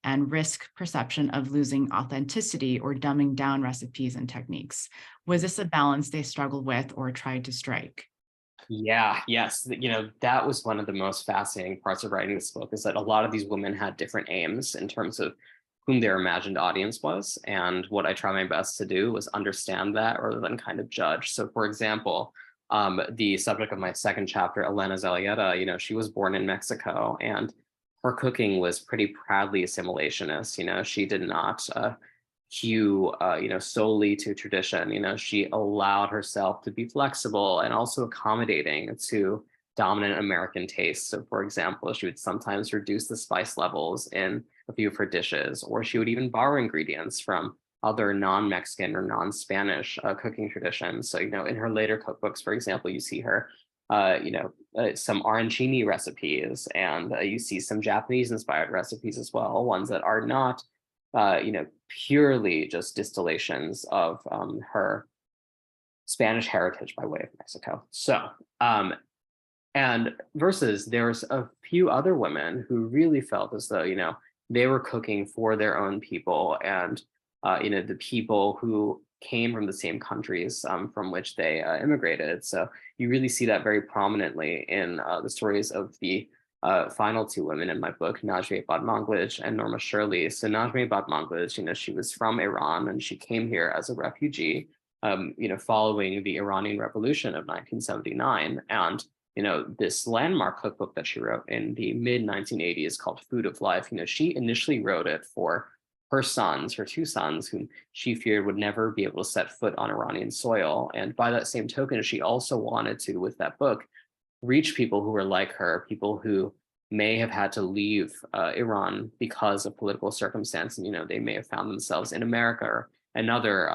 and risk perception of losing authenticity or dumbing down recipes and techniques. Was this a balance they struggled with or tried to strike? Yeah, yes. That was one of the most fascinating parts of writing this book, is that a lot of these women had different aims in terms of whom their imagined audience was. And what I try my best to do was understand that rather than kind of judge. So for example, the subject of my second chapter, Elena Zalieta, she was born in Mexico, and her cooking was pretty proudly assimilationist. She did not hew, solely to tradition. She allowed herself to be flexible and also accommodating to dominant American tastes. So for example, she would sometimes reduce the spice levels in a few of her dishes, or she would even borrow ingredients from other non-Mexican or non-Spanish cooking traditions. So, in her later cookbooks, for example, you see her, some arancini recipes, and you see some Japanese-inspired recipes as well, ones that are not purely just distillations of her Spanish heritage by way of Mexico. So, and versus there's a few other women who really felt as though, they were cooking for their own people, and, the people who came from the same countries from which they immigrated. So you really see that very prominently in the stories of the final two women in my book, Najmi Batmanglis and Norma Shirley. So Najmi Batmanglis, she was from Iran, and she came here as a refugee, following the Iranian Revolution of 1979. And, this landmark cookbook that she wrote in the mid 1980s called Food of Life, she initially wrote it for her sons, her two sons, whom she feared would never be able to set foot on Iranian soil. And by that same token, she also wanted to, with that book, reach people who were like her, people who may have had to leave Iran because of political circumstance, and they may have found themselves in America or another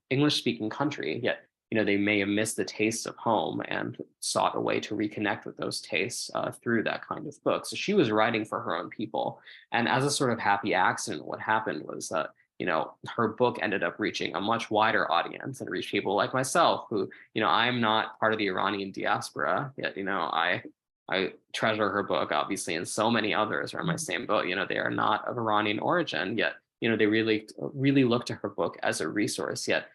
English-speaking country, yet they may have missed the tastes of home and sought a way to reconnect with those tastes through that kind of book. So she was writing for her own people, and as a sort of happy accident, what happened was that her book ended up reaching a much wider audience and reached people like myself who, I'm not part of the Iranian diaspora, yet, I treasure her book, obviously, and so many others are in my same boat. They are not of Iranian origin, yet, they really, really look to her book as a resource. Yet,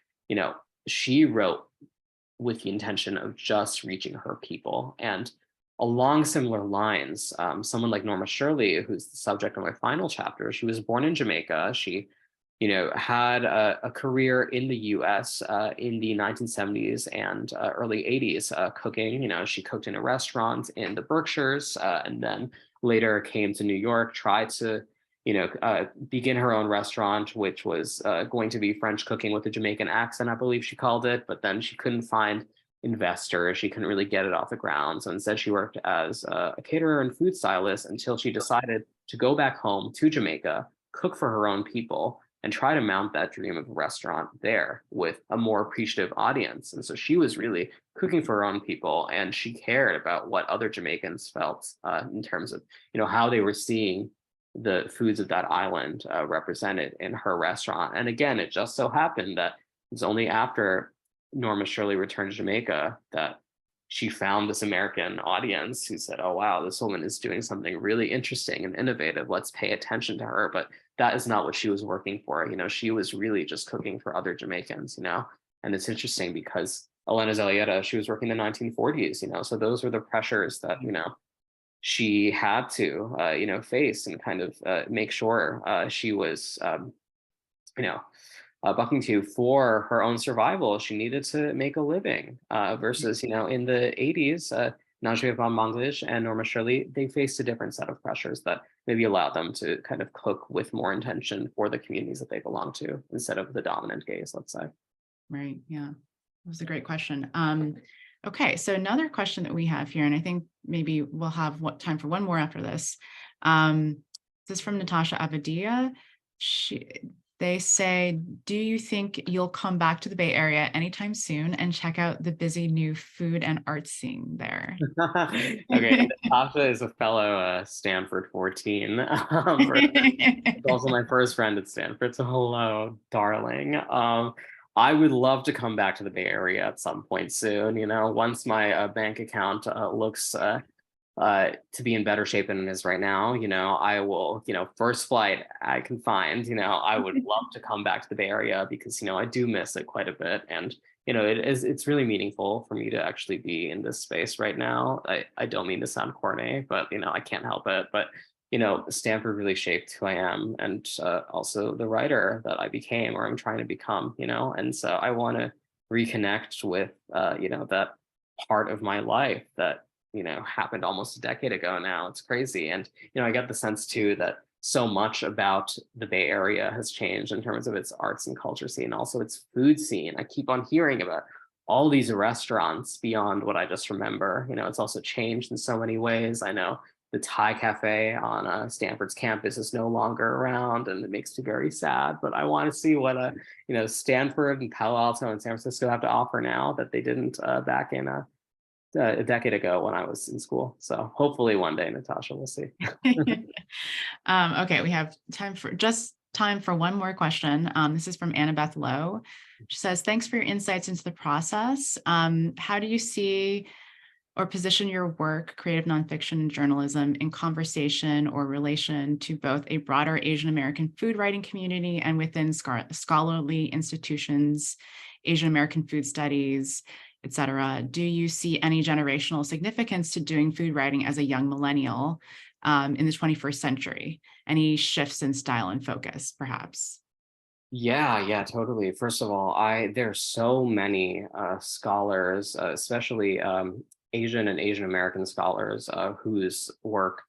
she wrote with the intention of just reaching her people. And along similar lines, someone like Norma Shirley, who's the subject of my final chapter, she was born in Jamaica. She, had a career in the US in the 1970s and early 80s cooking. She cooked in a restaurant in the Berkshires and then later came to New York, tried to, begin her own restaurant, which was going to be French cooking with a Jamaican accent, I believe she called it. But then she couldn't find investors. She couldn't really get it off the ground. So instead, she worked as a caterer and food stylist until she decided to go back home to Jamaica, cook for her own people, and try to mount that dream of a restaurant there with a more appreciative audience. And so she was really cooking for her own people, and she cared about what other Jamaicans felt in terms of, how they were seeing the foods of that island represented in her restaurant. And again, it just so happened that it's only after Norma Shirley returned to Jamaica that she found this American audience who said, oh, wow, this woman is doing something really interesting and innovative. Let's pay attention to her. But that is not what she was working for. She was really just cooking for other Jamaicans, and it's interesting because Elena Zellieta, she was working in the 1940s, so those were the pressures that, she had to, face and kind of make sure she was, bucking to for her own survival. She needed to make a living versus, in the 80s, Najwa von Bangladesh and Norma Shirley, they faced a different set of pressures that maybe allowed them to kind of cook with more intention for the communities that they belong to instead of the dominant gaze, let's say. Right. Yeah. That was a great question. Okay. So another question that we have here, and I think maybe we'll have time for one more after this. This is from Natasha Avadia. They say, do you think you'll come back to the Bay Area anytime soon and check out the busy new food and art scene there? Okay, Natasha is a fellow Stanford 14. It's also my first friend at Stanford, so hello, darling. I would love to come back to the Bay Area at some point soon, once my bank account looks to be in better shape than it is right now. I will, first flight I can find, I would love to come back to the Bay Area because, I do miss it quite a bit. And, it's really meaningful for me to actually be in this space right now. I don't mean to sound corny, but, I can't help it. But, Stanford really shaped who I am and also the writer that I became or I'm trying to become, and so I want to reconnect with, that part of my life that, happened almost a decade ago now. It's crazy. And, I get the sense too that so much about the Bay Area has changed in terms of its arts and culture scene, also its food scene. I keep on hearing about all these restaurants beyond what I just remember. It's also changed in so many ways. I know the Thai cafe on Stanford's campus is no longer around, and it makes me very sad. But I want to see what Stanford and Palo Alto and San Francisco have to offer now that they didn't back in a decade ago when I was in school. So hopefully one day, Natasha, we'll see. Okay, we have time for one more question. This is from Annabeth Lowe. She says, thanks for your insights into the process. How do you see or position your work, creative nonfiction and journalism, in conversation or relation to both a broader Asian American food writing community and within scholarly institutions, Asian American food studies, et cetera? Do you see any generational significance to doing food writing as a young millennial in the 21st century? Any shifts in style and focus, perhaps? Yeah, totally. First of all, there's so many scholars, especially Asian and Asian American scholars whose work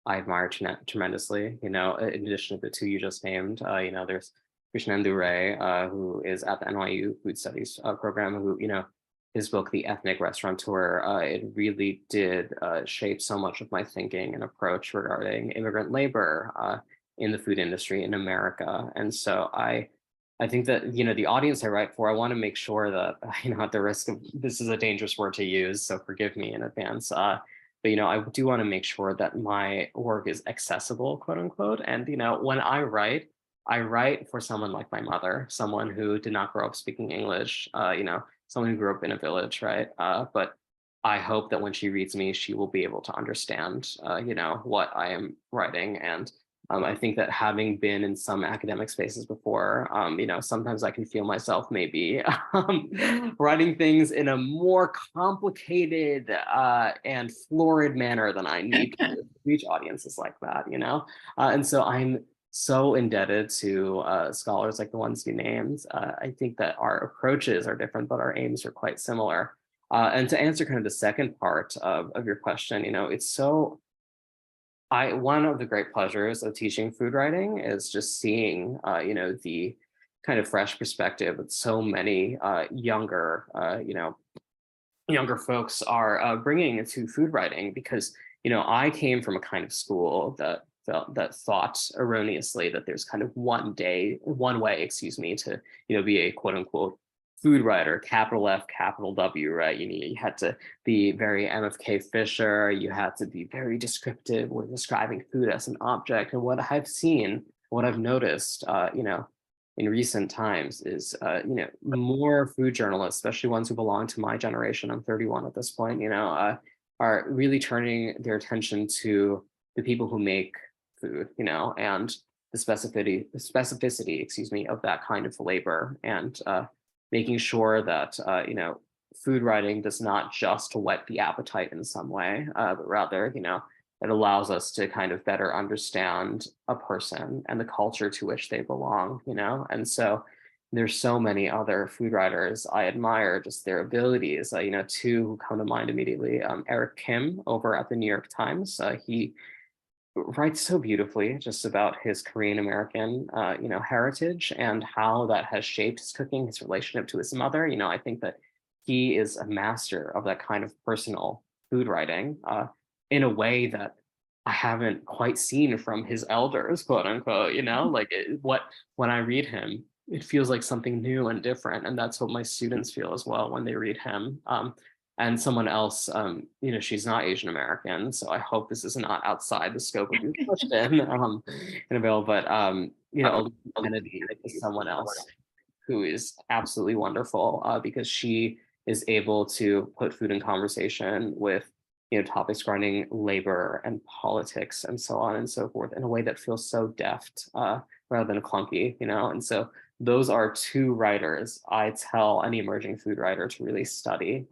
I admire tremendously. In addition to the two you just named, there's Krishnendu Ray, who is at the NYU Food Studies program, who, his book, The Ethnic Restaurateur, it really did shape so much of my thinking and approach regarding immigrant labor in the food industry in America. And so I think that, the audience I write for, I want to make sure that, at the risk of, this is a dangerous word to use, so forgive me in advance. But, I do want to make sure that my work is accessible, quote unquote. And, when I write for someone like my mother, someone who did not grow up speaking English, someone who grew up in a village, right? But I hope that when she reads me, she will be able to understand, what I am writing. And I think that having been in some academic spaces before, sometimes I can feel myself maybe writing things in a more complicated and florid manner than I need to reach audiences like that, and so I'm so indebted to scholars like the ones you named. I think that our approaches are different, but our aims are quite similar. And to answer kind of the second part of your question, it's so one of the great pleasures of teaching food writing is just seeing, the kind of fresh perspective that so many younger folks are bringing into food writing, because I came from a kind of school that thought erroneously that there's kind of one way, excuse me, to be a quote unquote food writer, capital F, capital W, right? You had to be very MFK Fisher. You had to be very descriptive with describing food as an object. And what I've seen, what I've noticed, in recent times is, more food journalists, especially ones who belong to my generation, I'm 31 at this point, are really turning their attention to the people who make food, and the specificity, excuse me, of that kind of labor, and making sure that, food writing does not just whet the appetite in some way, but rather, it allows us to kind of better understand a person and the culture to which they belong, And so there's so many other food writers I admire, just their abilities. Two who come to mind immediately. Eric Kim over at the New York Times. He writes so beautifully just about his Korean American, heritage, and how that has shaped his cooking, his relationship to his mother. I think that he is a master of that kind of personal food writing. In a way that I haven't quite seen from his elders, quote unquote, like when I read him, it feels like something new and different. And that's what my students feel as well when they read him. And someone else, she's not Asian American, so I hope this is not outside the scope of your question, Annabelle, but, Elizabeth Kennedy is someone else who is absolutely wonderful, because she is able to put food in conversation with topics surrounding labor and politics and so on and so forth in a way that feels so deft, rather than clunky, and so those are two writers I tell any emerging food writer to really study,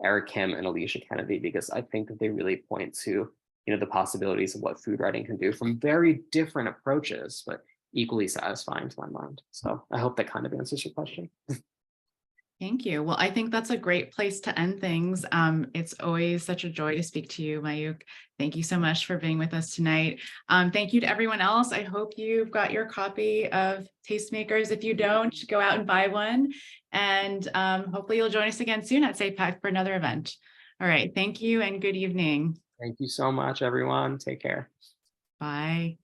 Eric Kim and Alicia Kennedy, because I think that they really point to the possibilities of what food writing can do from very different approaches, but equally satisfying to my mind. So I hope that kind of answers your question. Thank you. Well, I think that's a great place to end things. It's always such a joy to speak to you, Mayukh. Thank you so much for being with us tonight. Thank you to everyone else. I hope you've got your copy of Tastemakers. If you don't, go out and buy one. And hopefully you'll join us again soon at SAPAAC for another event. All right. Thank you and good evening. Thank you so much, everyone. Take care. Bye.